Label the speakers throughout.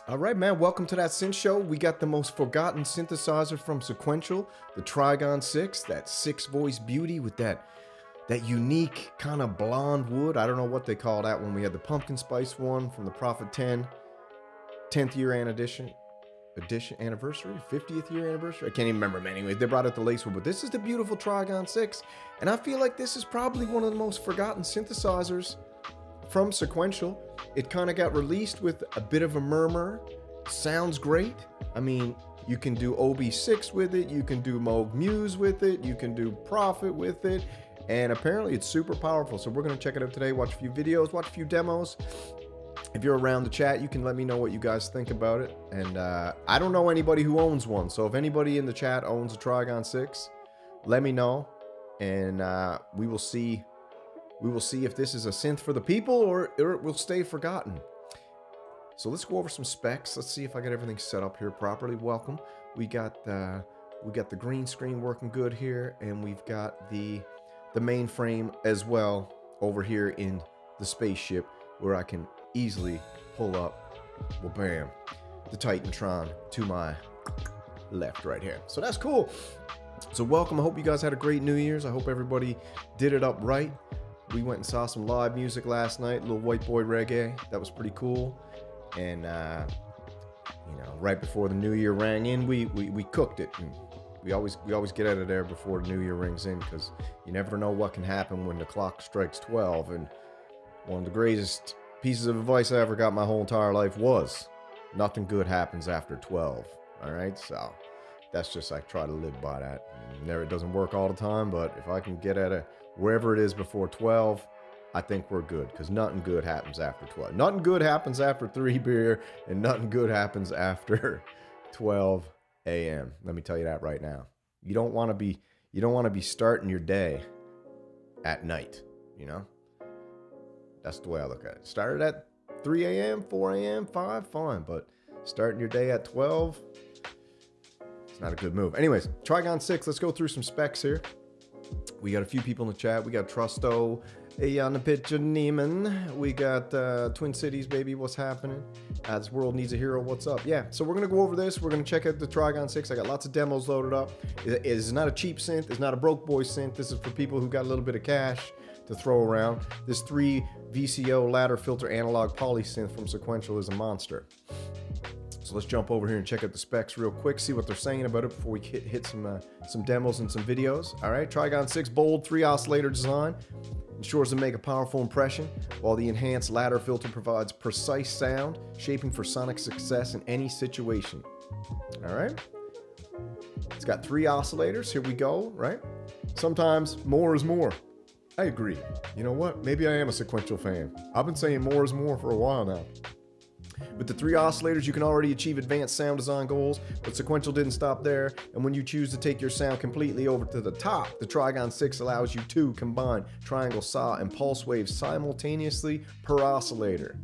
Speaker 1: All right, man, welcome to that synth show. We got the most forgotten synthesizer from Sequential, the TRIGON-6, that 6-voice beauty with that unique kind of blonde wood. I don't know what they call that one. We had the pumpkin spice one from the Prophet 10th year anniversary, 50th year anniversary. I can't even remember them anyway. They brought out the lace wood, but this is the beautiful TRIGON-6, and I feel like this is probably one of the most forgotten synthesizers from Sequential. It kind of got released with a bit of a murmur. Sounds great. I mean, you can do OB6 with it, you can do Moog Muse with it, you can do Prophet with it, and apparently it's super powerful. So we're going to check it out today, watch a few videos, watch a few demos. If you're around the chat, you can let me know what you guys think about it. And I don't know anybody who owns one, so if anybody in the chat owns a TRIGON-6, let me know, and we will see if this is a synth for the people or it will stay forgotten. So let's go over some specs. Let's see if I got everything set up here properly. Welcome. We got the green screen working good here, and we've got the mainframe as well over here in the spaceship, where I can easily pull up, well, bam, the Titantron to my left right here. So that's cool. So welcome. I hope you guys had a great New Year's. I hope everybody did it up right. We went and saw some live music last night, a little white boy reggae. That was pretty cool. And you know, right before the new year rang in, we cooked it. And we always get out of there before the new year rings in, because you never know what can happen when the clock strikes 12. And one of the greatest pieces of advice I ever got my whole entire life was, nothing good happens after 12. All right, so that's just, I try to live by that. It doesn't work all the time, but if I can get at it wherever it is before 12, I think we're good, because nothing good happens after 12. Nothing good happens after 3 beer, and nothing good happens after 12 a.m. Let me tell you that right now. You don't want to be starting your day at night, you know? That's the way I look at it. Started at 3 a.m., 4 a.m., 5, fine, but starting your day at 12, it's not a good move. Anyways, TRIGON-6, let's go through some specs here. We got a few people in the chat. We got Trusto, Ayana Pitcher Neiman. We got Twin Cities, baby. What's happening? This world needs a hero. What's up? Yeah, so we're going to go over this. We're going to check out the TRIGON-6. I got lots of demos loaded up. It is not a cheap synth. It's not a broke boy synth. This is for people who got a little bit of cash to throw around. This 3 VCO ladder filter analog poly synth from Sequential is a monster. So let's jump over here and check out the specs real quick, see what they're saying about it before we hit some demos and some videos. All right, TRIGON-6 bold 3 oscillator design ensures to make a powerful impression, while the enhanced ladder filter provides precise sound, shaping for sonic success in any situation. All right, it's got 3 oscillators. Here we go. Right, sometimes more is more. I agree. You know what? Maybe I am a Sequential fan. I've been saying more is more for a while now. With the 3 oscillators, you can already achieve advanced sound design goals, but Sequential didn't stop there. And when you choose to take your sound completely over to the top, the TRIGON-6 allows you to combine triangle, saw, and pulse waves simultaneously per oscillator.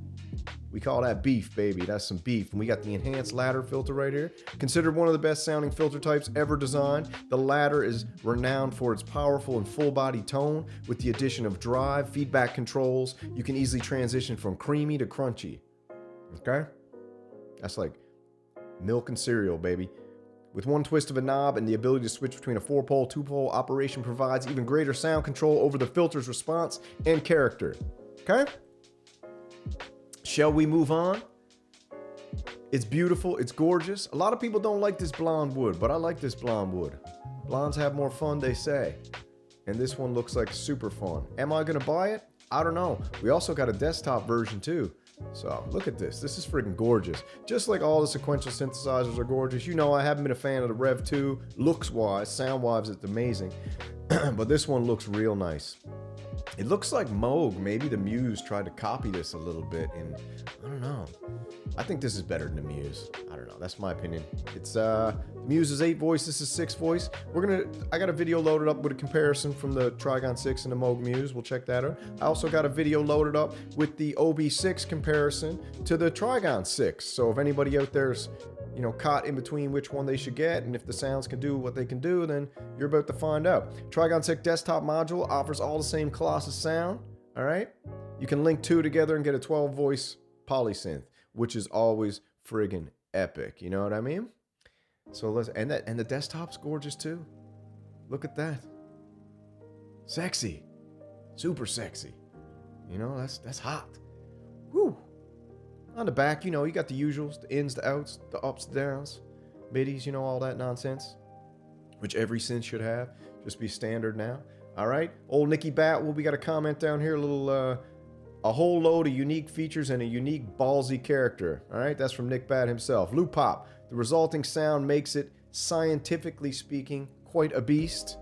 Speaker 1: We call that beef, baby. That's some beef. And we got the enhanced ladder filter right here. Considered one of the best sounding filter types ever designed, the ladder is renowned for its powerful and full body tone. With the addition of drive, feedback controls, you can easily transition from creamy to crunchy. Okay? That's like milk and cereal, baby. With one twist of a knob and the ability to switch between a 4-pole, 2-pole operation provides even greater sound control over the filter's response and character. Okay? Shall we move on? It's beautiful. It's gorgeous. A lot of people don't like this blonde wood, but I like this blonde wood. Blondes have more fun, they say. And this one looks like super fun. Am I going to buy it? I don't know. We also got a desktop version too. So look at this. This is freaking gorgeous. Just like all the Sequential synthesizers are gorgeous. You know, I haven't been a fan of the Rev 2. Looks wise, sound wise, it's amazing. But this one looks real nice. It looks like Moog, maybe the Muse tried to copy this a little bit, and I don't know. I think this is better than the Muse. I don't know. That's my opinion. It's Muse is 8 voice. This is 6 voice. I got a video loaded up with a comparison from the TRIGON-6 and the Moog Muse. We'll check that out. I also got a video loaded up with the OB6 comparison to the TRIGON-6. So if anybody out there's, you know, caught in between which one they should get, and if the sounds can do what they can do, then you're about to find out. TRIGON-6 desktop module offers all the same Colossus sound. All right, you can link 2 together and get a 12 voice polysynth, which is always friggin' epic. You know what I mean? So let's, and the desktop's gorgeous too. Look at that. Sexy. Super sexy. You know, that's hot. Woo. On the back, you know, you got the usuals, the ins, the outs, the ups, the downs, middies, you know, all that nonsense, which every synth should have. Just be standard now. All right. Old Nicky Bat, well, we got a comment down here, a whole load of unique features and a unique ballsy character. All right. That's from Nick Bat himself. Loop Pop. The resulting sound makes it, scientifically speaking, quite a beast.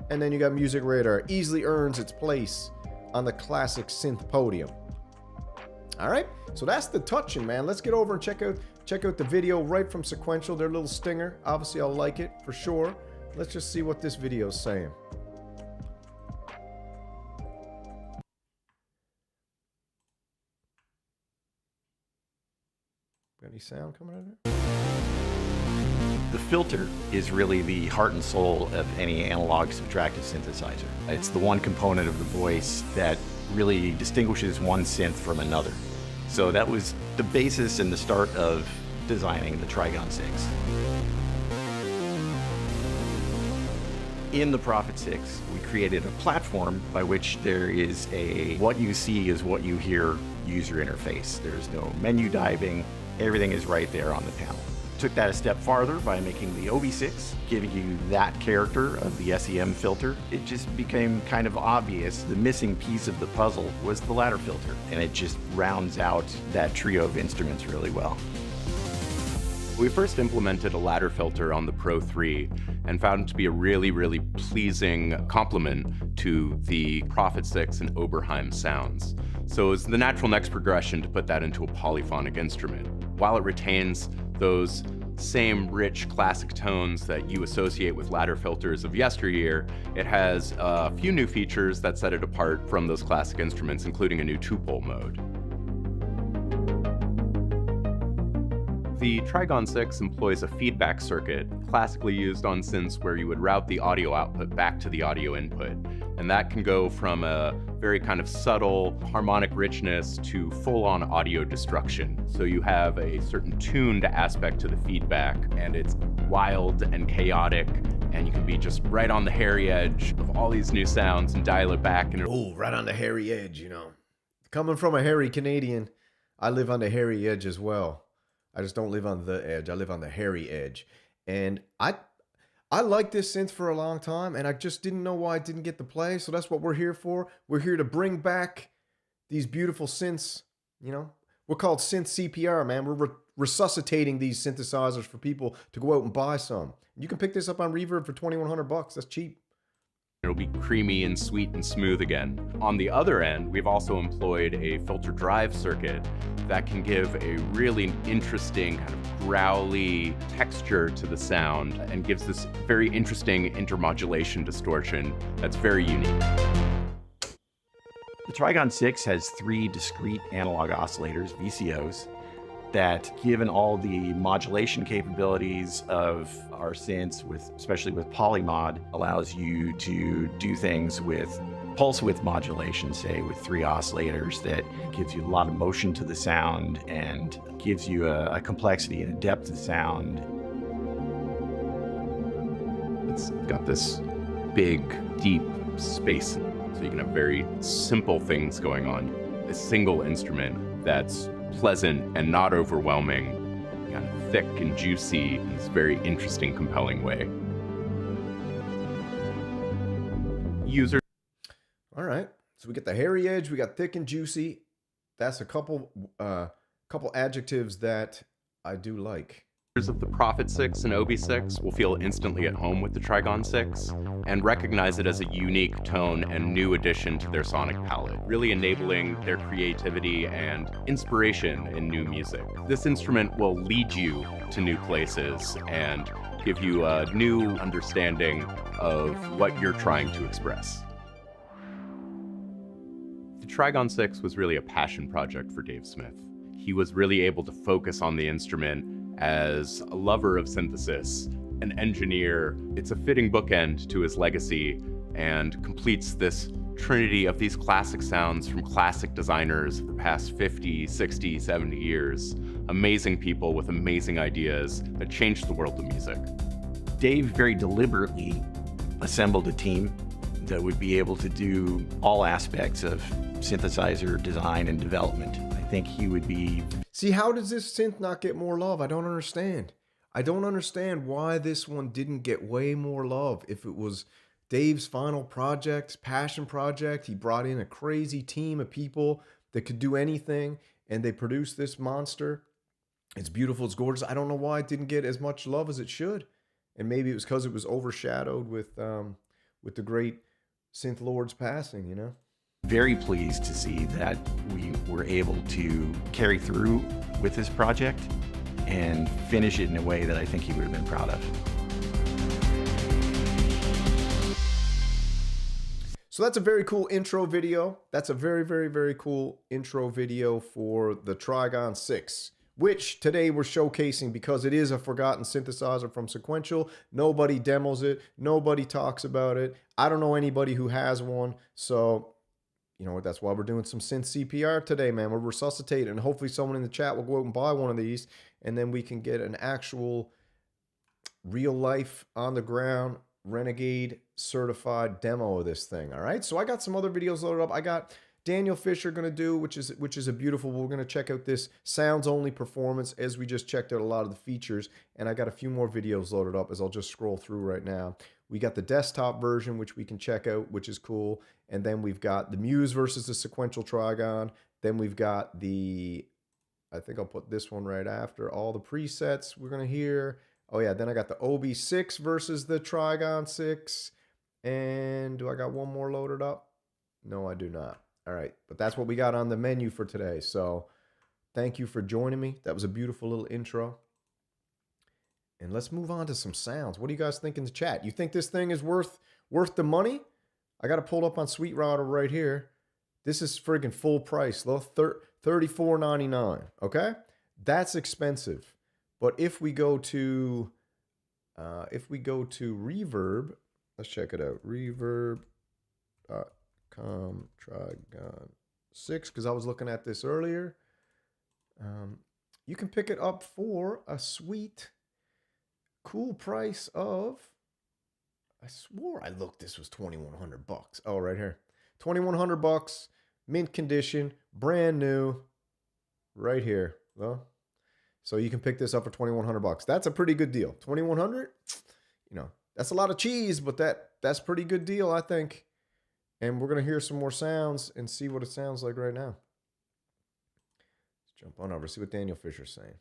Speaker 1: And then you got Music Radar. Easily earns its place on the classic synth podium. All right, so that's the touching, man. Let's get over and check out the video right from Sequential, their little stinger. Obviously, I'll like it for sure. Let's just see what this video is saying. Got any sound coming out of there?
Speaker 2: The filter is really the heart and soul of any analog subtractive synthesizer. It's the one component of the voice that really distinguishes one synth from another. So that was the basis and the start of designing the TRIGON-6. In the Prophet 6, we created a platform by which there is a what you see is what you hear user interface. There's no menu diving, everything is right there on the panel. Took that a step farther by making the OB6, giving you that character of the SEM filter. It just became kind of obvious the missing piece of the puzzle was the ladder filter, and it just rounds out that trio of instruments really well.
Speaker 3: We first implemented a ladder filter on the Pro 3 and found it to be a really, really pleasing complement to the Prophet 6 and Oberheim sounds. So it was the natural next progression to put that into a polyphonic instrument. While it retains those same rich classic tones that you associate with ladder filters of yesteryear, it has a few new features that set it apart from those classic instruments, including a new two-pole mode. The TRIGON-6 employs a feedback circuit, classically used on synths where you would route the audio output back to the audio input. And that can go from a very kind of subtle harmonic richness to full-on audio destruction. So you have a certain tuned aspect to the feedback, and it's wild and chaotic, and you can be just right on the hairy edge of all these new sounds and dial it back. And
Speaker 1: oh, right on the hairy edge, you know. Coming from a hairy Canadian, I live on the hairy edge as well. I just don't live on the edge. I live on the hairy edge. And I liked this synth for a long time, and I just didn't know why it didn't get to play. So that's what we're here for. We're here to bring back these beautiful synths. You know, we're called Synth CPR, man. We're resuscitating these synthesizers for people to go out and buy some. You can pick this up on Reverb for $2,100. That's cheap.
Speaker 3: It'll be creamy and sweet and smooth again. On the other end, we've also employed a filter drive circuit that can give a really interesting kind of growly texture to the sound and gives this very interesting intermodulation distortion that's very unique.
Speaker 2: The TRIGON-6 has 3 discrete analog oscillators, VCOs, that, given all the modulation capabilities of our synths, especially with polymod, allows you to do things with pulse width modulation, say with 3 oscillators, that gives you a lot of motion to the sound and gives you a complexity and a depth of sound.
Speaker 3: It's got this big, deep space, so you can have very simple things going on. A single instrument that's pleasant and not overwhelming, kind of thick and juicy in this very interesting, compelling way. Users.
Speaker 1: All right, so we get the hairy edge, we got thick and juicy. That's a couple adjectives that I do like.
Speaker 3: Of the Prophet 6 and OB6 will feel instantly at home with the TRIGON-6 and recognize it as a unique tone and new addition to their sonic palette, really enabling their creativity and inspiration in new music. This instrument will lead you to new places and give you a new understanding of what you're trying to express. The TRIGON-6 was really a passion project for Dave Smith. He was really able to focus on the instrument as a lover of synthesis, an engineer. It's a fitting bookend to his legacy and completes this trinity of these classic sounds from classic designers of the past 50, 60, 70 years amazing people with amazing ideas that changed the world of music.
Speaker 2: Dave very deliberately assembled a team that would be able to do all aspects of synthesizer design and development. I think he would be...
Speaker 1: See, how does this synth not get more love? I don't understand. I don't understand why this one didn't get way more love. If it was Dave's final project, passion project, he brought in a crazy team of people that could do anything, and they produced this monster. It's beautiful, it's gorgeous. I don't know why it didn't get as much love as it should. And maybe it was because it was overshadowed with the great synth lord's passing, you know?
Speaker 2: Very pleased to see that we were able to carry through with this project and finish it in a way that I think he would have been proud of.
Speaker 1: So that's a very cool intro video. That's a very, very, very cool intro video for the TRIGON-6, which today we're showcasing because it is a forgotten synthesizer from Sequential. Nobody demos it. Nobody talks about it. I don't know anybody who has one. So, you know what? That's why we're doing some synth CPR today, man. We're resuscitating. And hopefully someone in the chat will go out and buy one of these. And then we can get an actual real life on the ground Renegade certified demo of this thing. All right. So I got some other videos loaded up. I got Daniel Fisher going to do, which is a beautiful, we're going to check out this sounds only performance as we just checked out a lot of the features. And I got a few more videos loaded up as I'll just scroll through right now. We got the desktop version, which we can check out, which is cool. And then we've got the Muse versus the Sequential Trigon. Then we've got the, I think I'll put this one right after, all the presets we're going to hear. Oh yeah, then I got the OB6 versus the TRIGON-6. And do I got one more loaded up? No, I do not. All right, but that's what we got on the menu for today. So thank you for joining me. That was a beautiful little intro. And let's move on to some sounds. What do you guys think in the chat? You think this thing is worth the money? I got it pulled up on Sweetwater right here. This is friggin' full price, though, $34.99. Okay, that's expensive. But if we go to Reverb, let's check it out. Reverb.com TRIGON-6, because I was looking at this earlier. You can pick it up for a sweet, cool price of, I swore I looked, this was $2,100. Oh, right here. $2,100, mint condition, brand new, right here. Well, so you can pick this up for $2,100. That's a pretty good deal. $2,100, you know, that's a lot of cheese, but that's pretty good deal, I think. And we're going to hear some more sounds and see what it sounds like right now. Let's jump on over, see what Daniel Fisher's saying.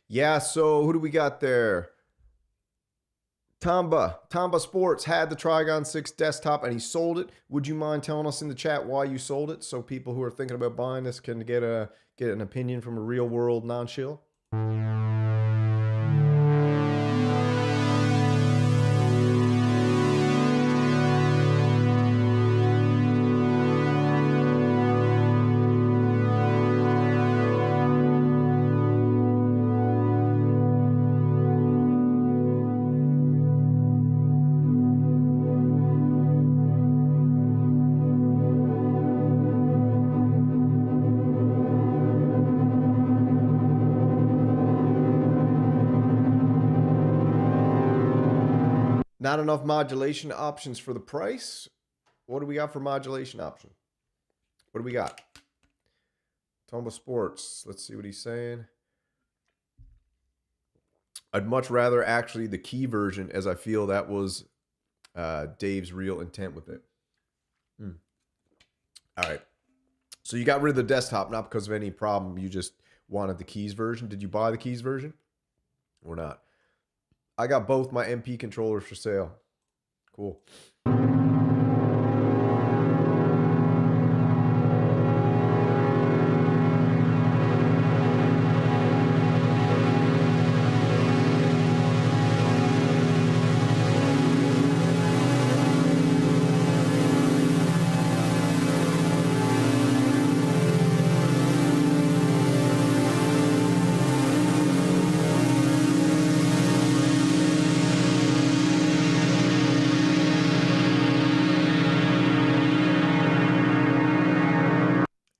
Speaker 1: Yeah, so who do we got there? Tamba Sports had the TRIGON-6 desktop and he sold it. Would you mind telling us in the chat why you sold it so people who are thinking about buying this can get an opinion from a real world non-shill? Not enough modulation options for the price. What do we got for modulation option? What do we got? Tamba Sports. Let's see what he's saying. I'd much rather actually the key version, as I feel that was Dave's real intent with it. All right. So you got rid of the desktop, not because of any problem. You just wanted the keys version. Did you buy the keys version or not? I got both my MP controllers for sale. Cool.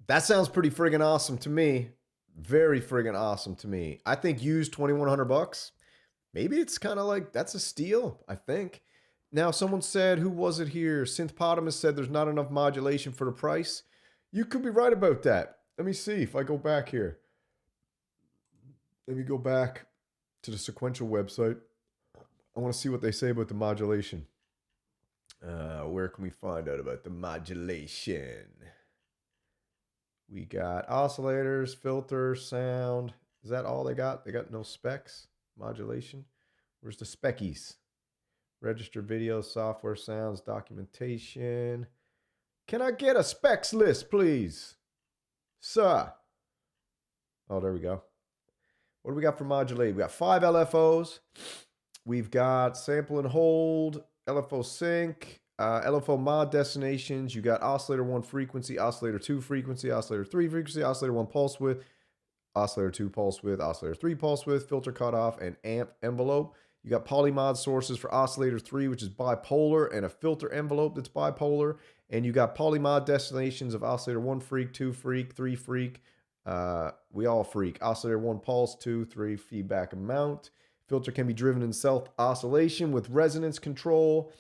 Speaker 1: That sounds pretty friggin' awesome to me. Very friggin' awesome to me. I think used $2,100. Maybe it's kind of like, that's a steal, I think. Now, someone said, who was it here? Synthpotamus said there's not enough modulation for the price. You could be right about that. Let me see if I go back here. Let me go back to the Sequential website. I want to see what they say about the modulation. Where can we find out about the modulation? We got oscillators, filters, sound. Is that all they got? They got no specs, modulation. Where's the speckies? Register video, software, sounds, documentation. Can I get a specs list, please? Sir. Oh, there we go. What do we got for modulate? We got 5 LFOs. We've got sample and hold, LFO sync, LFO mod destinations. You got oscillator 1 frequency, oscillator 2 frequency, oscillator 3 frequency, oscillator 1 pulse width, oscillator 2 pulse width, oscillator 3 pulse width, filter cutoff, and amp envelope. You got polymod sources for oscillator 3, which is bipolar, and a filter envelope that's bipolar. And you got polymod destinations of oscillator 1 freak, 2 freak, 3 freak. We all freak. Oscillator 1 pulse, 2, 3 feedback amount. Filter can be driven in self oscillation with resonance control.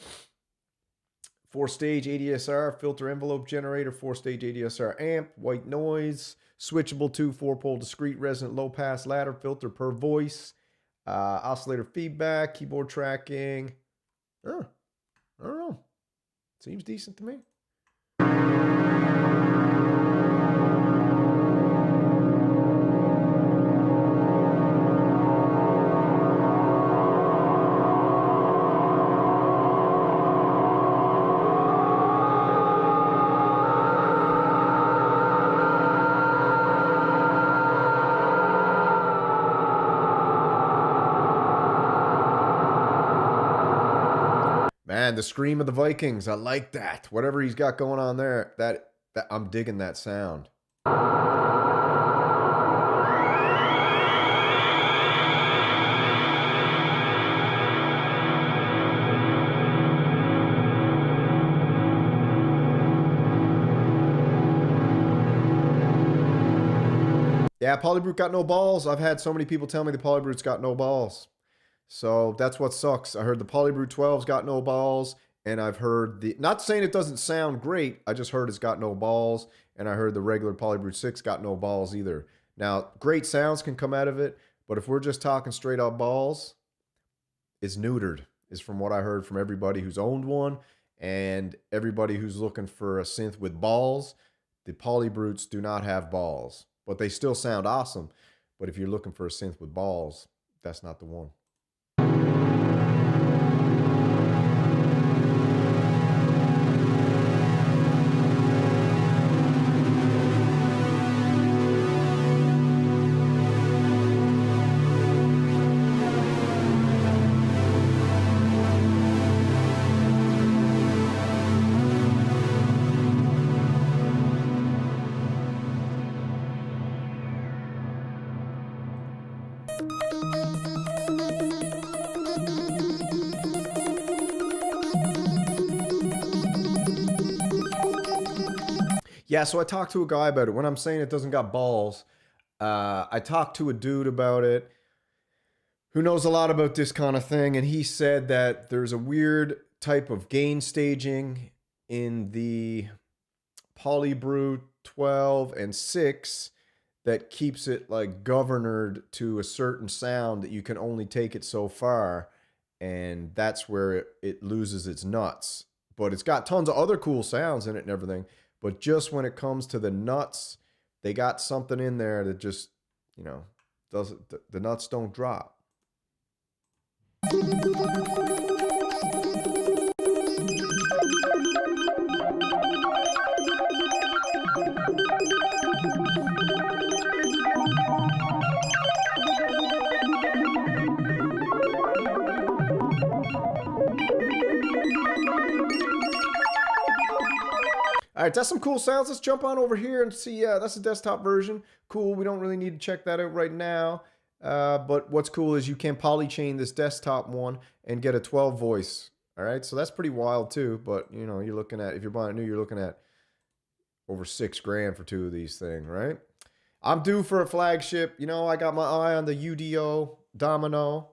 Speaker 1: 4-stage ADSR, filter envelope generator, 4-stage ADSR amp, white noise, switchable 2 4-pole discrete resonant low pass ladder filter per voice, oscillator feedback, keyboard tracking. I don't know. Seems decent to me. Man, the scream of the Vikings. I like that. Whatever he's got going on there, that I'm digging that sound. Yeah, Polybrute got no balls. I've had so many people tell me the Polybrute's got no balls. So that's what sucks. I heard the Polybrute 12's got no balls, and I've heard the, not saying it doesn't sound great, I just heard it's got no balls, and I heard the regular Polybrute 6 got no balls either. Now, great sounds can come out of it, but if we're just talking straight up balls, it's neutered, is from what I heard from everybody who's owned one, and everybody who's looking for a synth with balls. The Polybrutes do not have balls, but they still sound awesome. But if you're looking for a synth with balls, that's not the one. Yeah, so I talked to a guy about it. When I'm saying it doesn't got balls, I talked to a dude about it who knows a lot about this kind of thing, and he said that there's a weird type of gain staging in the Polybrute 12 and 6 that keeps it like governed to a certain sound that you can only take it so far, and that's where it loses its nuts. But it's got tons of other cool sounds in it and everything. but just when it comes to the nuts, they got something in there that just, you know, doesn't, the nuts don't drop. All right, that's some cool sounds. Let's jump on over here and see. That's the desktop version. Cool. We don't really need to check that out right now. But what's cool is you can polychain this desktop one and get a 12 voice. All right, so that's pretty wild too. But you know, you're looking at, if you're buying new, you're looking at over $6,000 for 2 of these things, right? I'm due for a flagship. You know, I got my eye on the UDO Domino,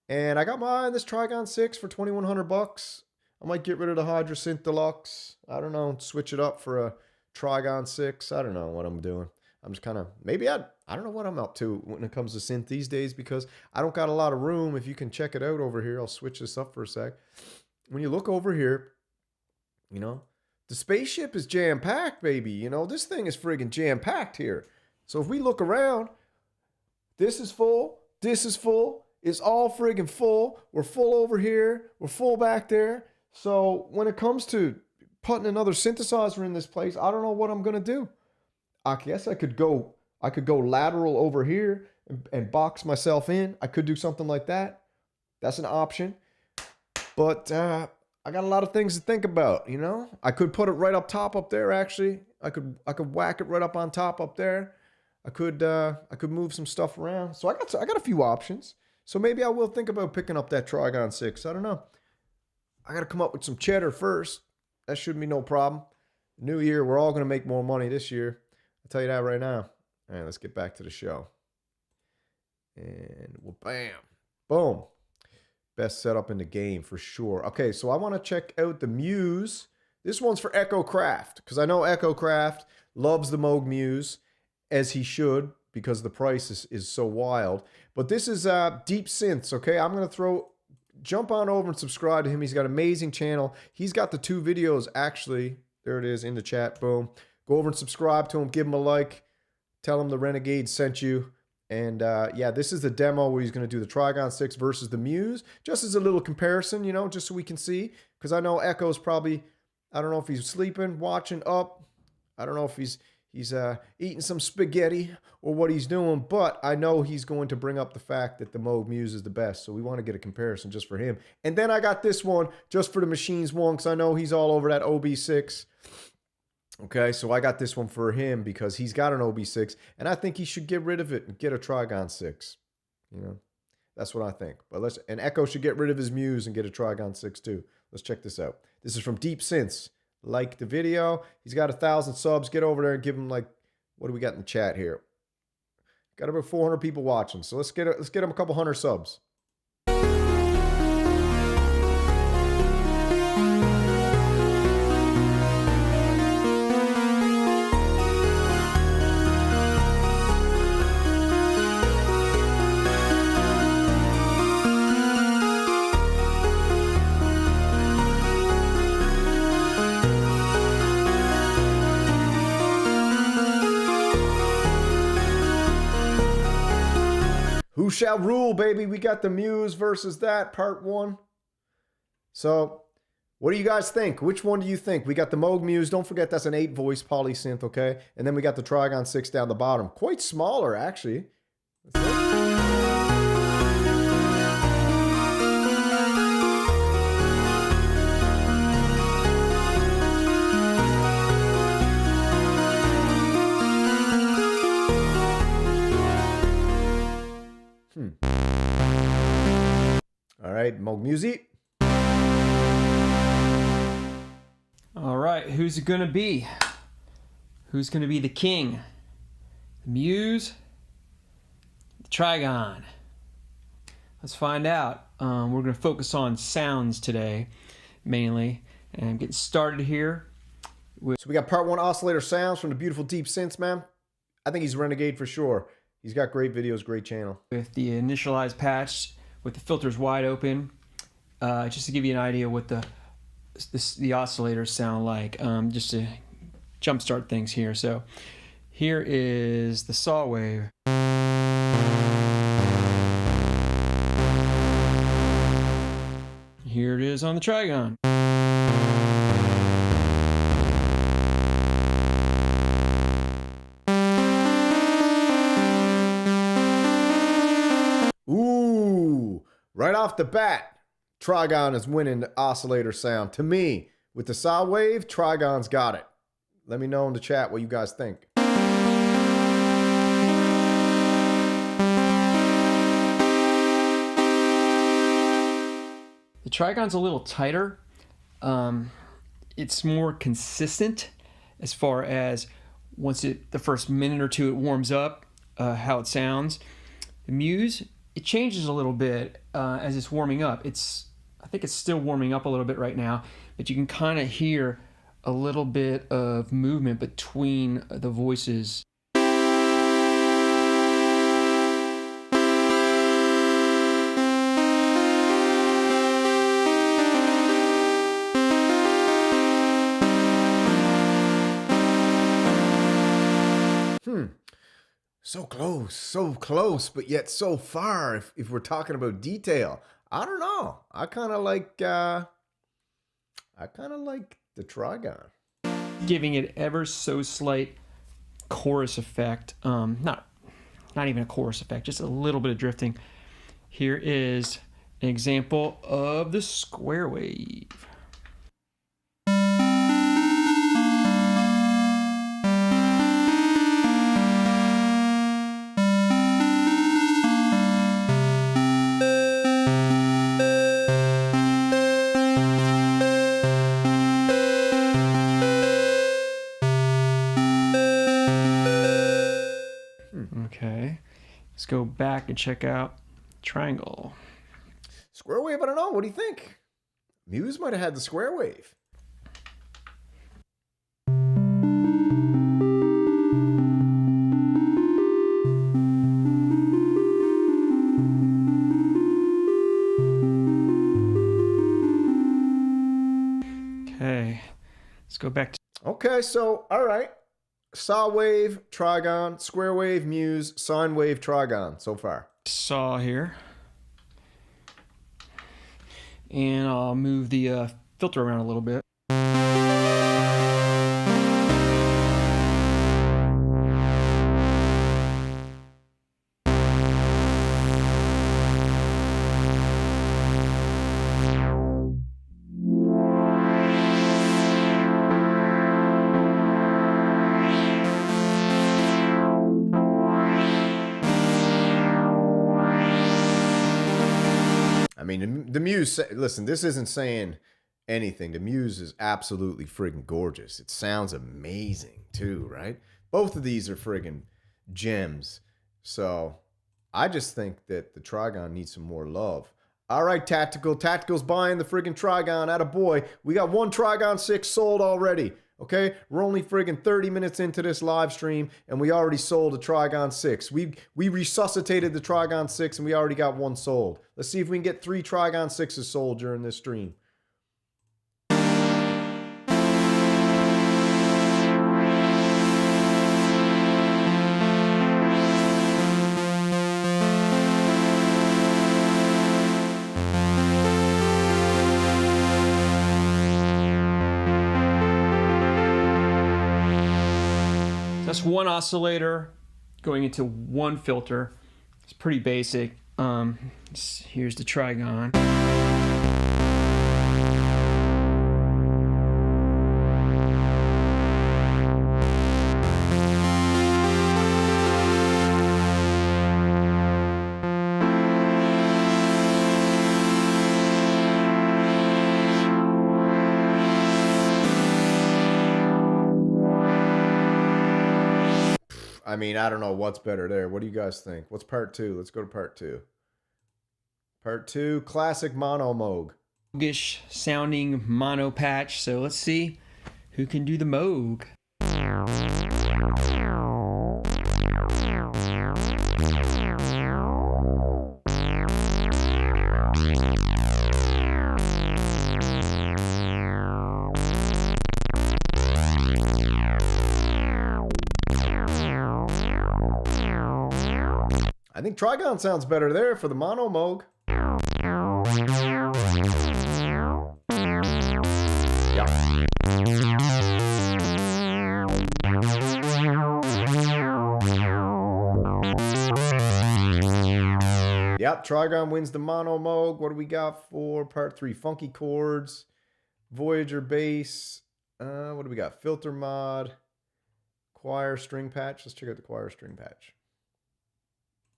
Speaker 1: and I got my eye on this TRIGON-6 for $2,100. I might get rid of the Hydra Synth Deluxe. I don't know, switch it up for a TRIGON-6. I don't know what I'm doing. I'm just kind of, maybe I don't know what I'm up to when it comes to synth these days, because I don't got a lot of room. If you can check it out over here, I'll switch this up for a sec. When you look over here, you know, the spaceship is jam-packed, baby. You know, this thing is friggin' jam-packed here. So if we look around, this is full, this is full, it's all friggin' full. We're full over here, we're full back there. So when it comes to putting another synthesizer in this place, I don't know what I'm gonna do. I guess I could go lateral over here and box myself in. I could do something like that. That's an option. But I got a lot of things to think about, you know? I could put it right up top up there, actually. I could whack it right up on top up there. I could move some stuff around. So I got a few options. So maybe I will think about picking up that TRIGON-6. I don't know. I got to come up with some cheddar first. That shouldn't be no problem. New year, we're all going to make more money this year. I'll tell you that right now. All right, let's get back to the show. And well, bam, boom. Best setup in the game for sure. Okay, so I want to check out the Muse. This one's for Echo Craft, because I know Echo Craft loves the Moog Muse, as he should, because the price is so wild. But this is Deep Synths, okay? I'm going to jump on over and subscribe to him. He's got an amazing channel. He's got the 2 videos, actually. There it is in the chat, boom. Go over and subscribe to him. Give him a like. Tell him the Renegade sent you. And yeah, this is the demo where he's going to do the TRIGON-6 versus the Muse. Just as a little comparison, you know, just so we can see. Because I know Echo's probably, I don't know if he's sleeping, watching up. I don't know if he's eating some spaghetti or what he's doing. But I know he's going to bring up the fact that the Moog Muse is the best. So we want to get a comparison just for him. And then I got this one just for the Machines one, because I know he's all over that OB6. Okay, so I got this one for him because he's got an OB6, and I think he should get rid of it and get a TRIGON-6. You know, that's what I think. But and Echo should get rid of his Muse and get a TRIGON-6 too. Let's check this out. This is from Deep Synths. Like the video. He's got 1,000 subs. Get over there and give him, like, what do we got in the chat here? Got about 400 people watching. So let's get him a couple hundred subs. Who shall rule, baby? We got the Muse versus that, part 1. So, what do you guys think? Which one do you think? We got the Moog Muse. Don't forget that's an 8-voice polysynth, okay? And then we got the TRIGON-6 down the bottom. Quite smaller, actually. All right, Moog Music.
Speaker 4: All right, who's it gonna be? Who's gonna be the king? The Muse? The Trigon? Let's find out. We're gonna focus on sounds today, mainly, and get started here.
Speaker 1: So we got part 1 oscillator sounds from the beautiful Deep Synths, man. I think he's Renegade for sure. He's got great videos, great channel.
Speaker 4: With the initialized patch, with the filters wide open, just to give you an idea what the oscillators sound like, just to jumpstart things here. So here is the saw wave. Here it is on the Trigon.
Speaker 1: Ooh, right off the bat, Trigon is winning the oscillator sound. To me, with the saw wave, Trigon's got it. Let me know in the chat what you guys think.
Speaker 4: The Trigon's a little tighter. It's more consistent as far as the first minute or two it warms up, how it sounds. The Muse, it changes a little bit as it's warming up. I think it's still warming up a little bit right now, but you can kind of hear a little bit of movement between the voices.
Speaker 1: So close, but yet so far. If we're talking about detail, I don't know. I kind of like the Trigon.
Speaker 4: Giving it ever so slight chorus effect. Not even a chorus effect, just a little bit of drifting. Here is an example of the square wave. Okay, let's go back and check out triangle.
Speaker 1: Square wave, I don't know. What do you think? Muse might have had the square wave.
Speaker 4: Okay, let's go back to...
Speaker 1: Okay, so, all right. Saw wave, Trigon, square wave, Muse, sine wave, Trigon so far.
Speaker 4: Saw here. And I'll move the filter around a little bit.
Speaker 1: I mean, the Muse, listen, this isn't saying anything. The Muse is absolutely friggin' gorgeous. It sounds amazing too, right? Both of these are friggin' gems. So I just think that the Trigon needs some more love. All right, Tactical. Tactical's buying the friggin' Trigon. Attaboy. We got one Trigon 6 sold already. Okay, we're only friggin' 30 minutes into this live stream, and we already sold a Trigon 6. We resuscitated the Trigon 6, and we already got one sold. Let's see if we can get 3 Trigon 6s sold during this stream.
Speaker 4: That's one oscillator going into one filter. It's pretty basic. Here's the Trigon.
Speaker 1: I mean, I don't know what's better there. What do you guys think? What's part 2? Let's go to part 2. Part 2, classic mono Moog.
Speaker 4: Moog-ish sounding mono patch. So let's see who can do the Moog.
Speaker 1: Trigon sounds better there for the mono Moog. Yep, Trigon wins the mono Moog. What do we got for part 3? Funky chords, Voyager bass. What do we got? Filter mod, choir string patch. Let's check out the choir string patch.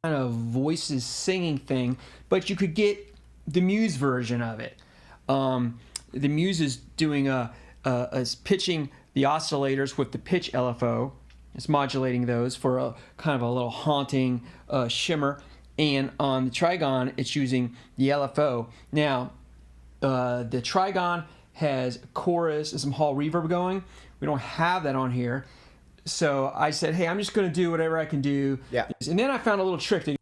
Speaker 4: Kind of voices singing thing, but you could get the Muse version of it. The Muse is doing is pitching the oscillators with the pitch LFO. It's modulating those for a kind of a little haunting shimmer. And on the Trigon, it's using the LFO. Now, the Trigon has a chorus and some hall reverb going. We don't have that on here. So I said, hey, I'm just going to do whatever I can do.
Speaker 1: Yeah.
Speaker 4: And then I found a little trick to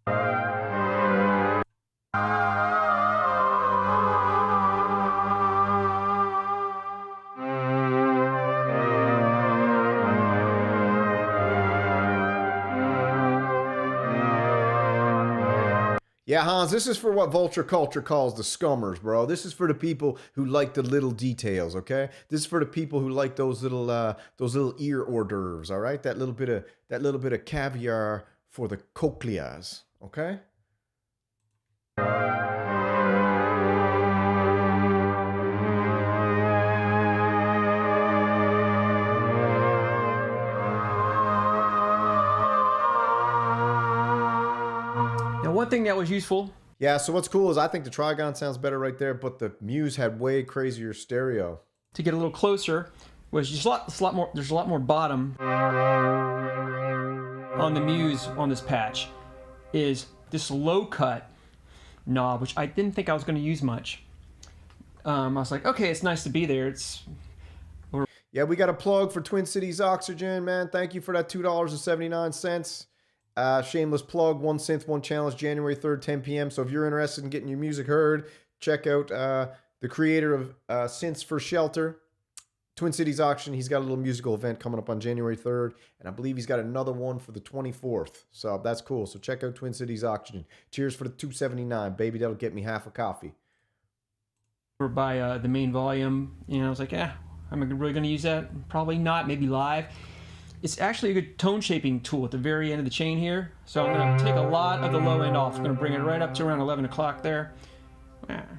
Speaker 1: Yeah, Hans, this is for what vulture culture calls the scummers, bro. This is for the people who like the little details, okay? This is for the people who like those little ear hors d'oeuvres, all right? That little bit of caviar for the cochleas, okay?
Speaker 4: one thing that was useful.
Speaker 1: Yeah, so what's cool is I think the Trigon sounds better right there, but the Muse had way crazier stereo.
Speaker 4: To get a little closer was just there's a lot more bottom on the Muse on this patch. Is this low cut knob, which I didn't think I was going to use much. I was like, okay, it's nice to be there.
Speaker 1: Yeah, we got a plug for Twin Cities Oxygen, man. Thank you for that $2.79. Shameless plug, one synth, one challenge, January 3rd, 10 p.m. So if you're interested in getting your music heard, check out the creator of Synths for Shelter, Twin Cities Auction. He's got a little musical event coming up on January 3rd, and I believe he's got another one for the 24th. So that's cool. So check out Twin Cities Auction. Cheers for the $2.79, baby. That'll get me half a coffee.
Speaker 4: By the main volume, I was like, am I really going to use that? Probably not. Maybe live. It's actually a good tone shaping tool at the very end of the chain here. So I'm going to take a lot of the low end off. I'm going to bring it right up to around 11 o'clock there.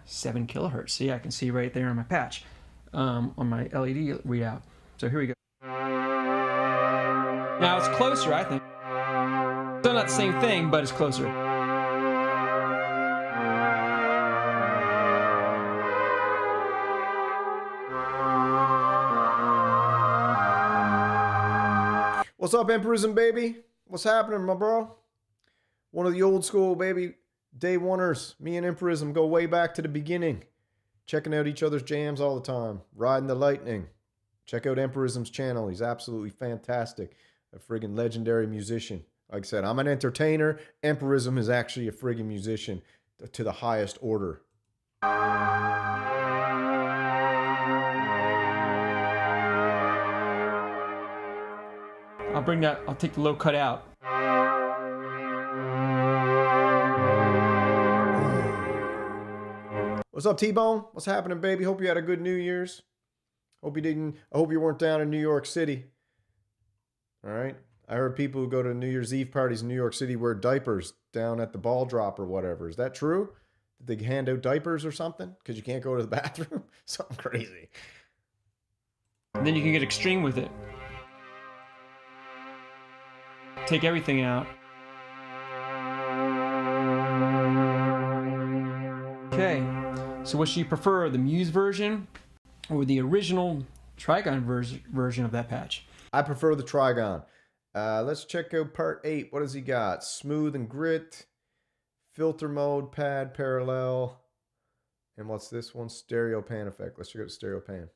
Speaker 4: 7 kilohertz. See, I can see right there on my patch, on my LED readout. So here we go. Now it's closer, I think. Still not the same thing, but it's closer.
Speaker 1: What's up, Empirism, baby? What's happening, my bro? One of the old school, baby, day oneers. Me and Empirism go way back to the beginning. Checking out each other's jams all the time. Riding the lightning. Check out Empirism's channel. He's absolutely fantastic. A friggin' legendary musician. Like I said, I'm an entertainer. Empirism is actually a friggin' musician to the highest order.
Speaker 4: I'll take the low cut out.
Speaker 1: What's up, T-Bone? What's happening, baby? Hope you had a good New Year's. I hope you weren't down in New York City. All right. I heard people who go to New Year's Eve parties in New York City wear diapers down at the ball drop or whatever. Is that true? Did they hand out diapers or something? Because you can't go to the bathroom? Something crazy.
Speaker 4: And then you can get extreme with it. Take everything out. Okay, so what do you prefer, the Muse version or the original Trigon version of that patch?
Speaker 1: I prefer the Trigon. Let's check out part 8. What does he got? Smooth and grit, filter mode, pad, parallel, and what's this one? Stereo pan effect. Let's check out stereo pan.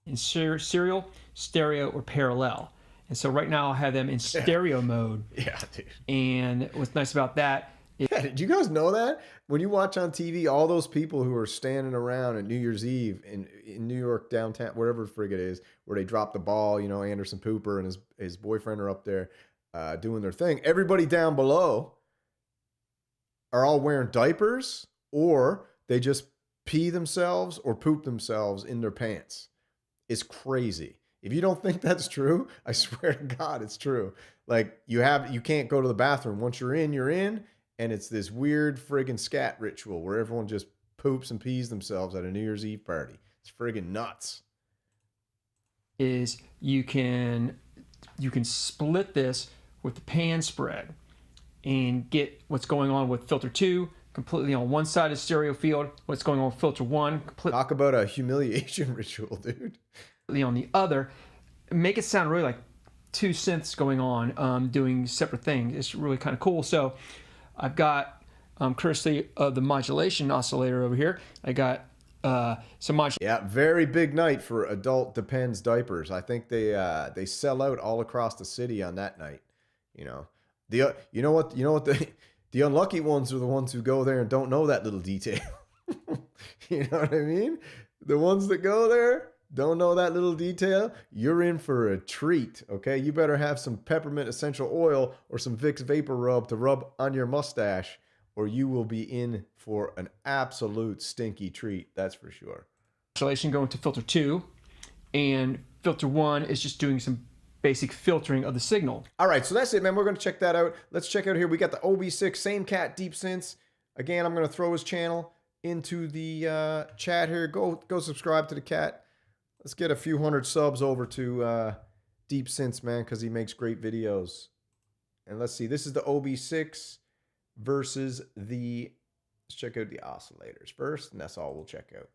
Speaker 4: In serial, stereo, or parallel. And so right now I have them in stereo mode.
Speaker 1: Yeah, dude.
Speaker 4: And what's nice about that is...
Speaker 1: Yeah, did you guys know that? When you watch on TV, all those people who are standing around at New Year's Eve in New York downtown, wherever the frig it is, where they drop the ball, Anderson Pooper and his boyfriend are up there doing their thing. Everybody down below are all wearing diapers, or they just pee themselves or poop themselves in their pants. It's crazy. If you don't think that's true, I swear to God, it's true. Like you can't go to the bathroom. Once you're in, and it's this weird friggin' scat ritual where everyone just poops and pees themselves at a New Year's Eve party. It's friggin' nuts.
Speaker 4: Is you can split this with the pan spread and get what's going on with filter 2 completely on one side of stereo field, what's going on with filter 1 completely
Speaker 1: Talk about a humiliation ritual, dude.
Speaker 4: on the other. Make it sound really like two synths going on, doing separate things. It's really kind of cool. So I've got, courtesy of the modulation oscillator over here, I got some modulation.
Speaker 1: Yeah, very big night for adult Depends diapers. I think they sell out all across the city on that night. You know, the unlucky ones are the ones who go there and don't know that little detail. You know what I mean? The ones that go there don't know that little detail. You're in for a treat. Okay, you better have some peppermint essential oil or some Vicks Vapor Rub to rub on your mustache, or you will be in for an absolute stinky treat. That's for sure.
Speaker 4: Modulation going to filter 2, and filter 1 is just doing some basic filtering of the signal.
Speaker 1: All right, so that's it, man. We're going to check that out. Let's check out here. We got the OB6, same cat, Deep Synths. Again, I'm going to throw his channel into the chat here. Go subscribe to the cat. Let's get a few hundred subs over to Deep Synths, man, because he makes great videos. And let's see. This is the OB6 versus the... Let's check out the oscillators first, and that's all we'll check out.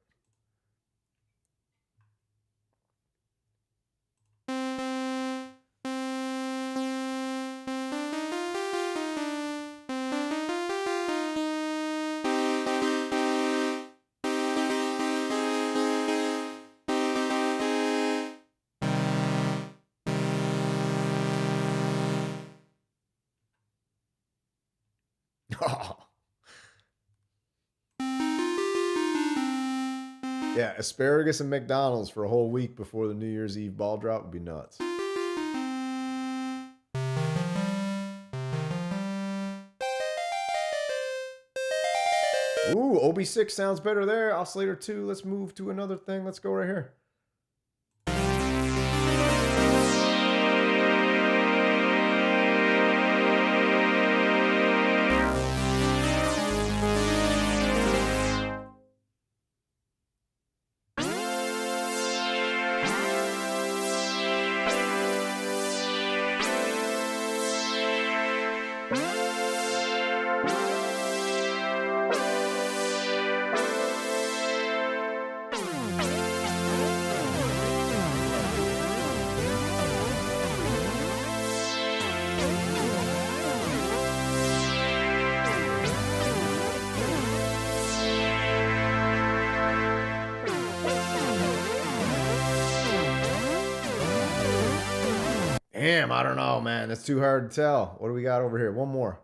Speaker 1: Yeah, asparagus and McDonald's for a whole week before the New Year's Eve ball drop would be nuts. Ooh, OB6 sounds better there. Oscillator 2, let's move to another thing. Let's go right here. Damn, I don't know, man. That's too hard to tell. What do we got over here? One more.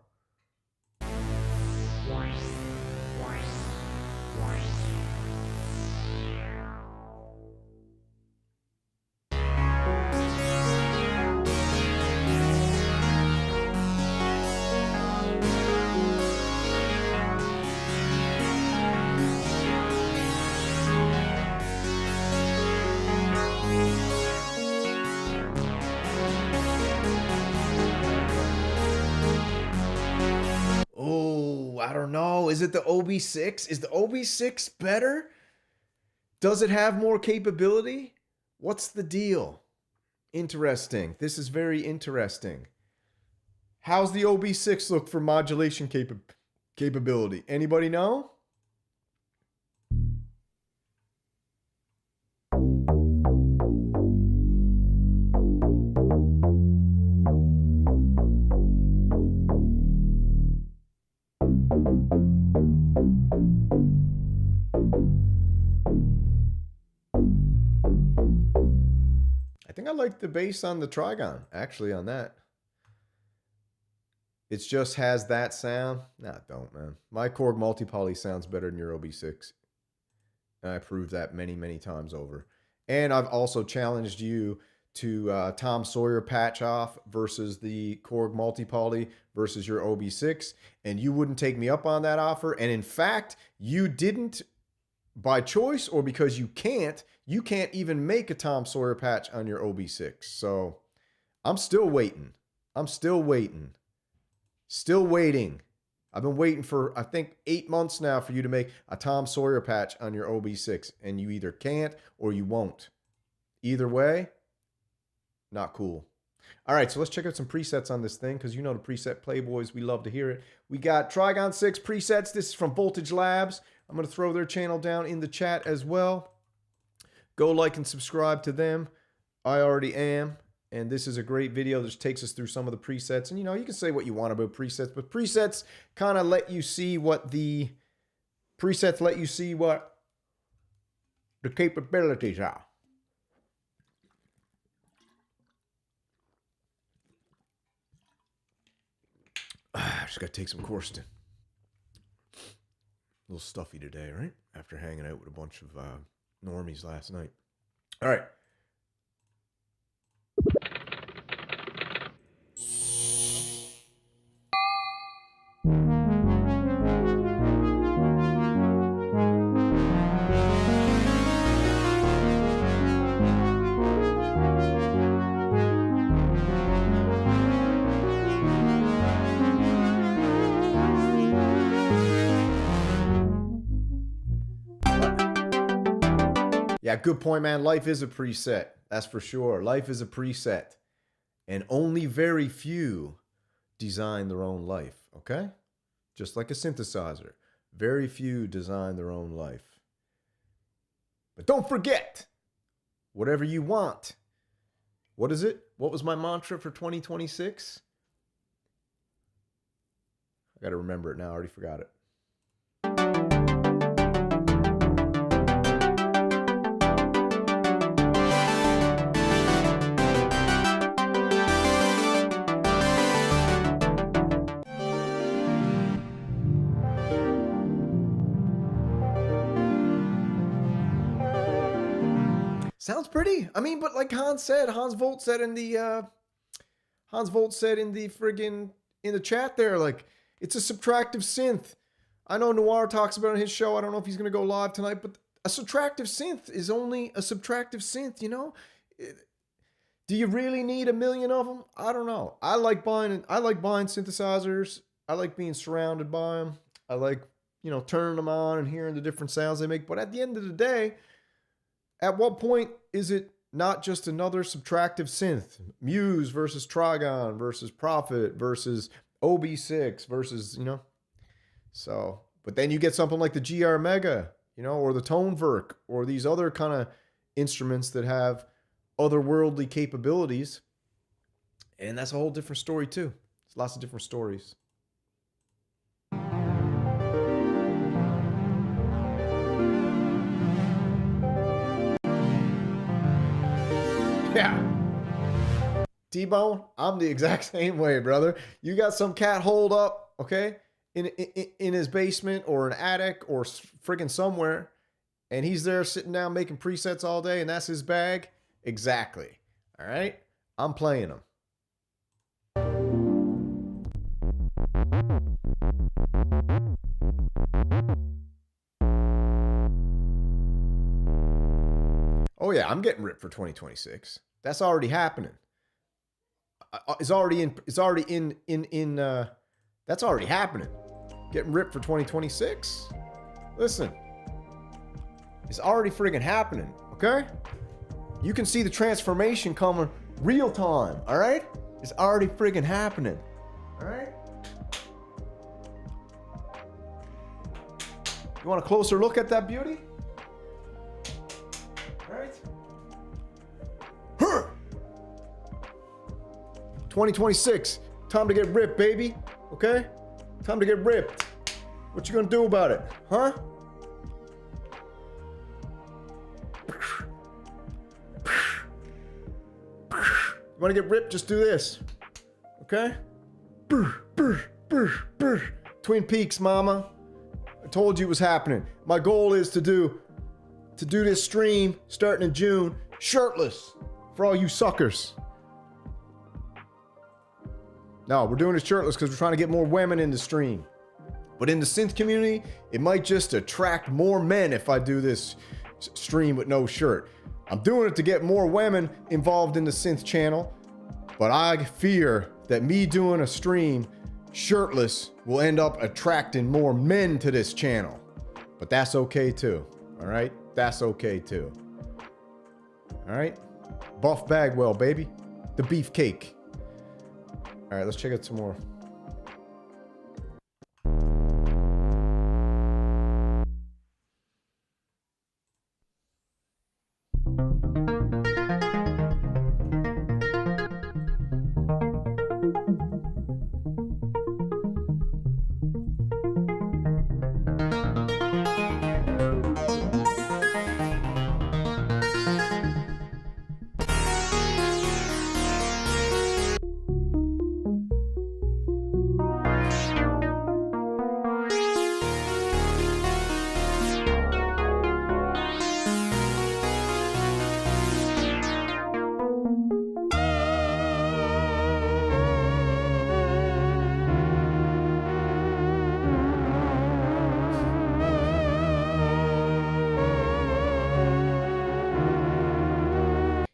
Speaker 1: I don't know. Is it the OB6? Is the OB6 better? Does it have more capability? What's the deal? Interesting. This is very interesting. How's the OB6 look for modulation capability? Anybody know? I think I like the bass on the Trigon, actually, on that. It just has that sound. Nah, don't, man. My Korg multi-poly sounds better than your OB6. And I proved that many, many times over. And I've also challenged you to Tom Sawyer patch off versus the Korg multi-poly versus your OB6, and you wouldn't take me up on that offer. And in fact, you didn't by choice or because you can't even make a Tom Sawyer patch on your OB6. So I'm still waiting. Still waiting. I've been waiting for, I think, 8 months now for you to make a Tom Sawyer patch on your OB6, and you either can't or you won't. Either way, not cool. All right, so let's check out some presets on this thing, because you know the preset playboys, we love to hear it. We got TRIGON-6 presets. This is from Voltage Labs. I'm going to throw their channel down in the chat as well. Go like and subscribe to them. I already am. And this is a great video that just takes us through some of the presets. And, you know, you can say what you want about presets, but presets kind of let you see what the capabilities are. Just got to take some Corston. A little stuffy today, right? After hanging out with a bunch of normies last night. All right. Yeah, good point, man. Life is a preset. That's for sure. Life is a preset. And only very few design their own life, okay? Just like a synthesizer. Very few design their own life. But don't forget, whatever you want. What is it? What was my mantra for 2026? I got to remember it now. I already forgot it. Sounds pretty. I mean, but like Hans Volt said in the friggin' in the chat there, like, it's a subtractive synth. I know Noir talks about it on his show. I don't know if he's going to go live tonight, but a subtractive synth is only a subtractive synth, you know? Do you really need a million of them? I don't know. I like buying synthesizers. I like being surrounded by them. I like, you know, turning them on and hearing the different sounds they make. But at the end of the day, at what point is it not just another subtractive synth? Muse versus Trigon versus Prophet versus OB6 versus, you know. So, but then you get something like the GR Mega, you know, or the Toneverk, or these other kind of instruments that have otherworldly capabilities. And that's a whole different story too. It's lots of different stories. Yeah. T-Bone, I'm the exact same way, brother. You got some cat holed up, okay, in his basement or an attic or friggin' somewhere, and he's there sitting down making presets all day, and that's his bag? Exactly. All right? I'm playing them. Oh yeah, I'm getting ripped for 2026. That's already happening. That's already happening. Getting ripped for 2026. Listen, it's already friggin' happening, okay? You can see the transformation coming real time, all right? It's already friggin' happening, all right? You want a closer look at that beauty? All right? 2026, time to get ripped, baby, okay? Time to get ripped. What you gonna do about it, huh? You wanna get ripped? Just do this, okay? Twin Peaks, mama. I told you it was happening. My goal is to do this stream starting in June, shirtless, For all you suckers. No, we're doing it shirtless because we're trying to get more women in the stream. But in the synth community, it might just attract more men if I do this stream with no shirt. I'm doing it to get more women involved in the synth channel, but I fear that me doing a stream shirtless will end up attracting more men to this channel. But that's okay too, all right? That's okay too. All right? Buff Bagwell, baby. The beefcake. All right, let's check out some more.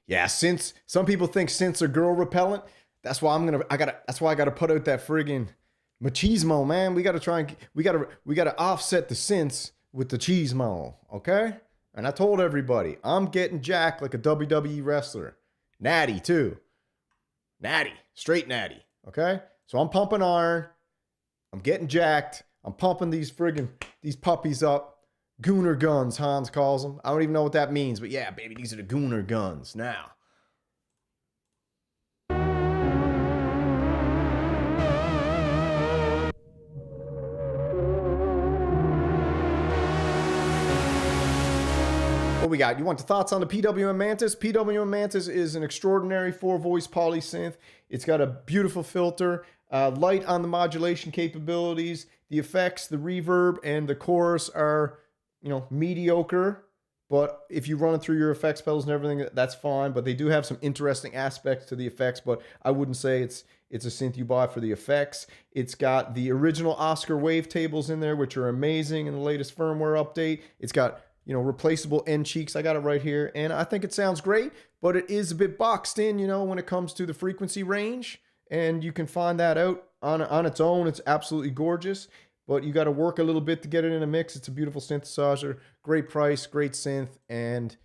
Speaker 1: Yeah, synths. Some people think synths are girl repellent. That's why I gotta put out that friggin' machismo, man. We gotta offset the synths with the cheesemo, okay? And I told everybody, I'm getting jacked like a WWE wrestler. Natty too. Natty, straight natty, okay? So I'm pumping iron. I'm getting jacked. I'm pumping these puppies up. Gooner guns, Hans calls them. I don't even know what that means, but yeah, baby, these are the Gooner guns now. What we got? You want the thoughts on the PWM Mantis? PWM Mantis is an extraordinary 4-voice poly synth. It's got a beautiful filter, light on the modulation capabilities. The effects, the reverb, and the chorus are, mediocre. But if you run it through your effects pedals and everything, that's fine. But they do have some interesting aspects to the effects. But I wouldn't say it's a synth you buy for the effects. It's got the original Oscar wavetables in there, which are amazing in the latest firmware update. It's got replaceable end cheeks. I got it right here. And I think it sounds great, but it is a bit boxed in, when it comes to the frequency range. And you can find that out on its own. It's absolutely gorgeous, but you got to work a little bit to get it in a mix. It's a beautiful synthesizer, great price, great synth. And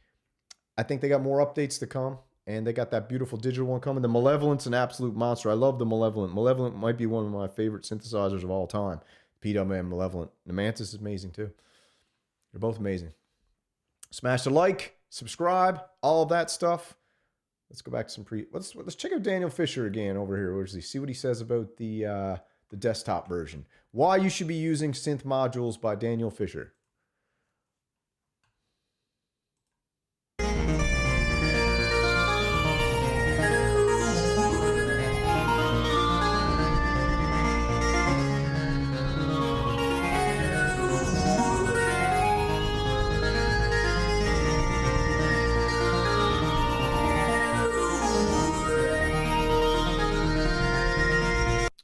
Speaker 1: I think they got more updates to come. And they got that beautiful digital one coming. The Malevolent's an absolute monster. I love the Malevolent. Malevolent might be one of my favorite synthesizers of all time. PWM Malevolent. The Mantis is amazing too. They're both amazing. Smash the like, subscribe, all of that stuff. Let's go back to some let's check out Daniel Fisher again over here. Where does he see what he says about the desktop version? Why you should be using synth modules by Daniel Fisher.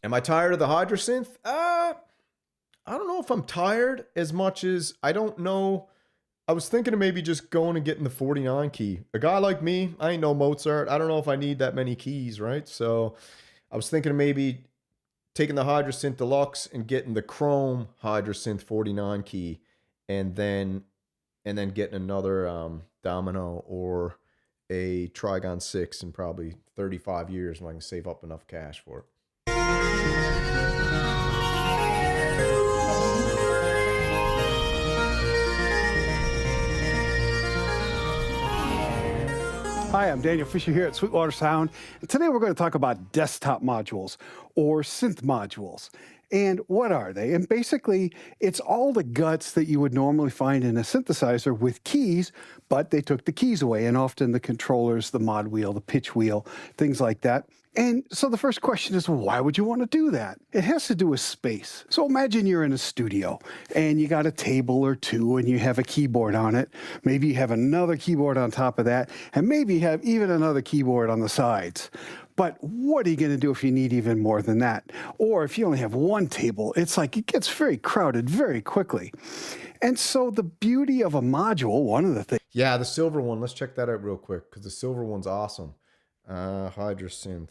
Speaker 1: Am I tired of the Hydrasynth? I don't know if I'm tired as much as I don't know. I was thinking of maybe just going and getting the 49 key. A guy like me, I ain't no Mozart. I don't know if I need that many keys, right? So I was thinking of maybe taking the Hydrasynth Deluxe and getting the Chrome Hydrasynth 49 key, and then getting another Domino or a TRIGON-6 in probably 35 years when I can save up enough cash for it.
Speaker 5: Hi, I'm Daniel Fisher here at Sweetwater Sound, and today we're going to talk about desktop modules or synth modules. And what are they? And basically, it's all the guts that you would normally find in a synthesizer with keys, but they took the keys away, and often the controllers, the mod wheel, the pitch wheel, things like that. And so the first question is, why would you want to do that? It has to do with space. So imagine you're in a studio and you got a table or two and you have a keyboard on it. Maybe you have another keyboard on top of that, and maybe you have even another keyboard on the sides. But what are you going to do if you need even more than that? Or if you only have one table, it's like it gets very crowded very quickly. And so the beauty of a module, one of the things.
Speaker 1: Yeah, the silver one. Let's check that out real quick because the silver one's awesome. Synth.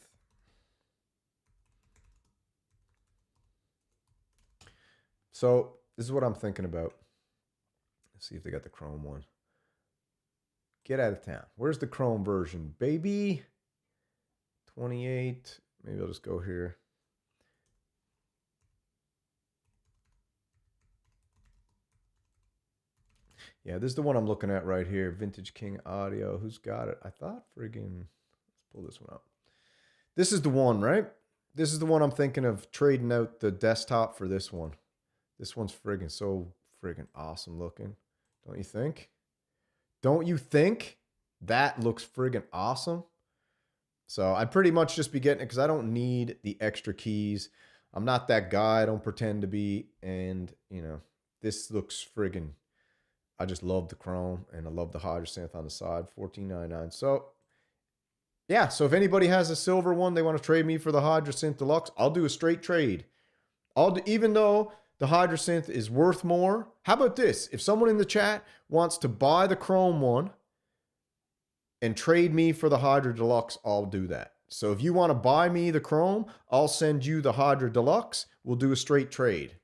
Speaker 1: So this is what I'm thinking about. Let's see if they got the Chrome one. Get out of town. Where's the Chrome version, baby? 28. Maybe I'll just go here. Yeah, this is the one I'm looking at right here. Vintage King Audio. Who's got it? I thought friggin'... Let's pull this one up. This is the one, right? This is the one I'm thinking of trading out the desktop for this one. This one's friggin' so friggin' awesome looking. Don't you think? Don't you think? That looks friggin' awesome. So I'd pretty much just be getting it because I don't need the extra keys. I'm not that guy. I don't pretend to be. And, you know, this looks friggin'... I just love the Chrome and I love the Hydra Synth on the side. $14.99. So, yeah. So if anybody has a silver one, they want to trade me for the Hydra Synth Deluxe, I'll do a straight trade. Even though the Hydra Synth is worth more. How about this? If someone in the chat wants to buy the Chrome one and trade me for the Hydra Deluxe, I'll do that. So if you want to buy me the Chrome, I'll send you the Hydra Deluxe. We'll do a straight trade.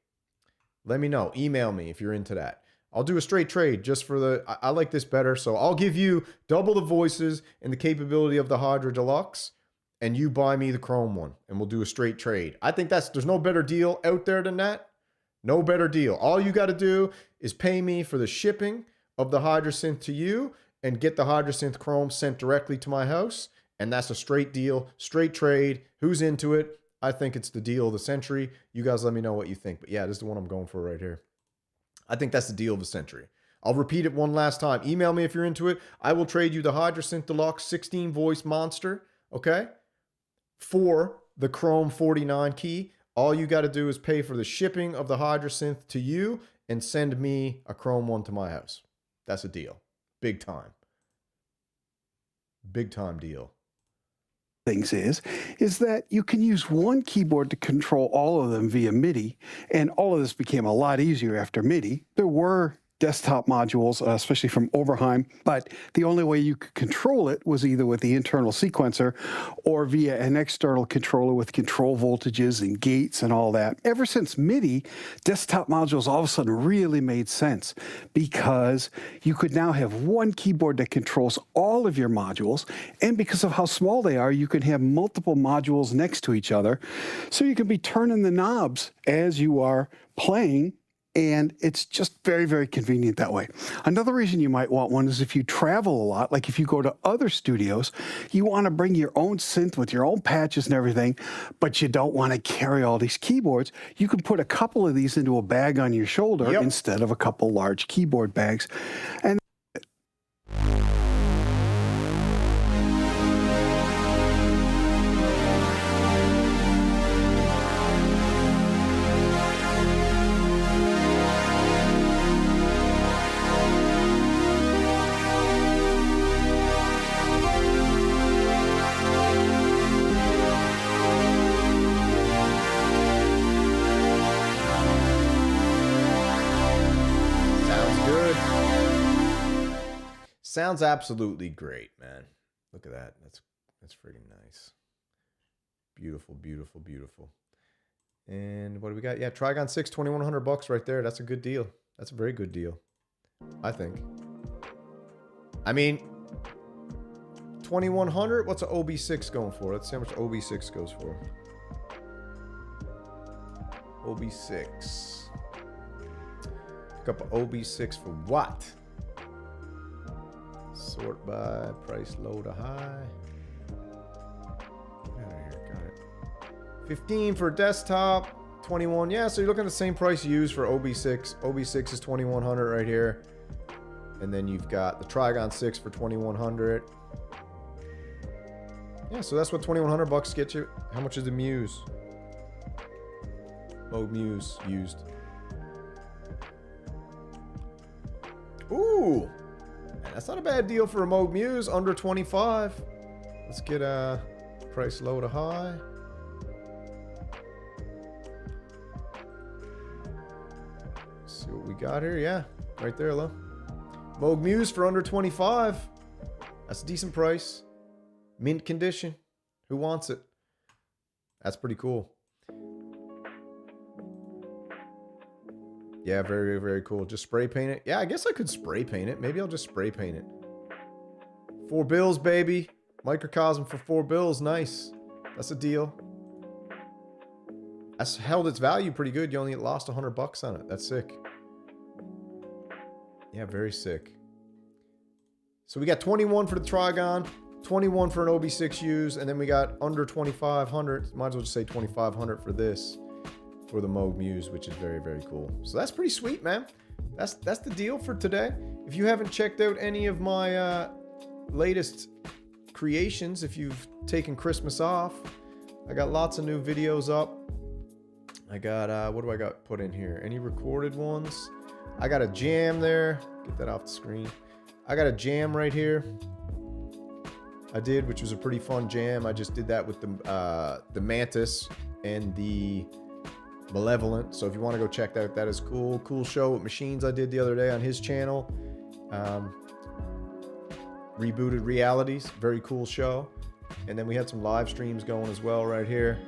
Speaker 1: Let me know. Email me if you're into that. I'll do a straight trade just for the... I like this better. So I'll give you double the voices and the capability of the Hydra Deluxe, and you buy me the Chrome one, and we'll do a straight trade. I think there's no better deal out there than that. No better deal. All you got to do is pay me for the shipping of the Hydra Synth to you and get the Hydra Synth Chrome sent directly to my house. And that's a straight deal, straight trade. Who's into it? I think it's the deal of the century. You guys let me know what you think. But yeah, this is the one I'm going for right here. I think that's the deal of the century. I'll repeat it one last time. Email me if you're into it. I will trade you the Hydra Synth Deluxe 16 voice monster, okay, for the Chrome 49 key. All you got to do is pay for the shipping of the Hydra Synth to you and send me a Chrome one to my house. That's a deal. Big time. Big time deal.
Speaker 5: Things is that you can use one keyboard to control all of them via MIDI, and all of this became a lot easier after MIDI. There were desktop modules, especially from Oberheim, but the only way you could control it was either with the internal sequencer or via an external controller with control voltages and gates and all that. Ever since MIDI, desktop modules all of a sudden really made sense because you could now have one keyboard that controls all of your modules, and because of how small they are, you can have multiple modules next to each other, so you can be turning the knobs as you are playing. And it's just very, very convenient that way. Another reason you might want one is if you travel a lot, like if you go to other studios, you want to bring your own synth with your own patches and everything, but you don't want to carry all these keyboards. You can put a couple of these into a bag on your shoulder instead of a couple large keyboard bags. And
Speaker 1: sounds absolutely great, man. Look at that. That's freaking nice. Beautiful, beautiful, beautiful. And what do we got? Yeah, TRIGON-6, $2,100 right there. That's a good deal. That's a very good deal, I think. I mean, 2,100. What's an OB6 going for? Let's see how much OB6 goes for. OB6. Pick up an OB6 for what? Sort by price low to high. Get out of here. Got it. 15 for desktop. 21. Yeah, so you're looking at the same price you use for OB6. OB6 is 2,100 right here. And then you've got the TRIGON-6 for 2,100. Yeah, so that's what 2,100 bucks get you. How much is the Muse? Moog Muse used. Ooh, man, that's not a bad deal for a Moog Muse. Under 25. Let's get price low to high. See what we got here. Yeah, right there, low. Moog Muse for under 25. That's a decent price. Mint condition. Who wants it? That's pretty cool. Yeah, very, very cool. Just spray paint it. Yeah, I guess I could spray paint it. Maybe I'll just spray paint it. $4, baby. Microcosm for $4. Nice. That's a deal. That's held its value pretty good. You only lost 100 bucks on it. That's sick. Yeah, very sick. So we got 21 for the Trigon, 21 for an OB6 use, and then we got under 2,500. Might as well just say 2,500 for this, for the Moog Muse, which is very, very cool. So that's pretty sweet, man. That's the deal for today. If you haven't checked out any of my latest creations, if you've taken Christmas off, I got lots of new videos up. I got, what do I got put in here? Any recorded ones? I got a jam there. Get that off the screen. I got a jam right here. I did, which was a pretty fun jam. I just did that with the Mantis and the Malevolent. So if you want to go check that out, that is cool. Cool show with machines I did the other day on his channel. Rebooted Realities. Very cool show. And then we had some live streams going as well right here.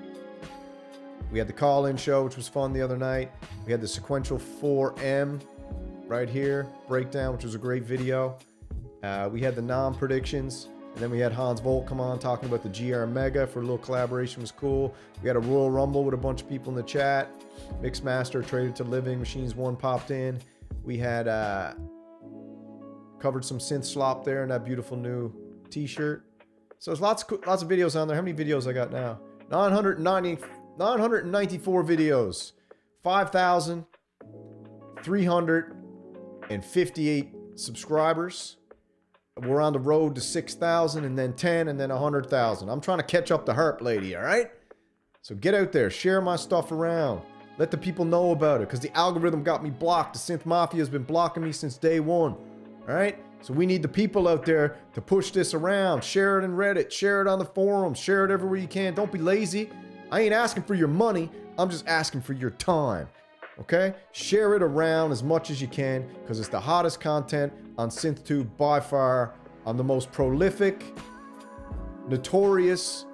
Speaker 1: We had the call-in show, which was fun the other night. We had the Sequential 4M right here, breakdown, which was a great video. We had the non-predictions, and then we had Hans Volt come on talking about the GR Mega for a little collaboration. Was cool. We had a Royal Rumble with a bunch of people in the chat. Mixmaster traded to Living Machines 1 popped in. We had covered some synth slop there in that beautiful new t-shirt. So there's lots of videos on there. How many videos I got now? 994 videos. 5,358 subscribers. We're on the road to 6,000 and then 10 and then 100,000. I'm trying to catch up to Herp Lady, all right? So get out there, share my stuff around. Let the people know about it, because the algorithm got me blocked. The Synth Mafia has been blocking me since day one, all right? So we need the people out there to push this around. Share it in Reddit, share it on the forums, share it everywhere you can. Don't be lazy. I ain't asking for your money. I'm just asking for your time. Okay? Share it around as much as you can, because it's the hottest content on SynthTube by far. I'm the most prolific, notorious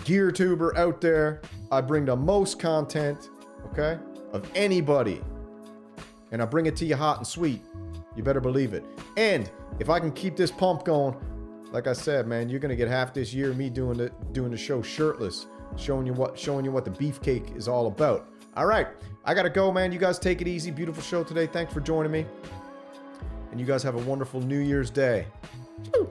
Speaker 1: gear tuber out there. I bring the most content, okay, of anybody. And I bring it to you hot and sweet. You better believe it. And if I can keep this pump going, like I said, man, you're gonna get half this year of me doing the show shirtless, showing you what the beefcake is all about. All right, I gotta go, man. You guys take it easy. Beautiful show today. Thanks for joining me. And you guys have a wonderful New Year's Day. Woo.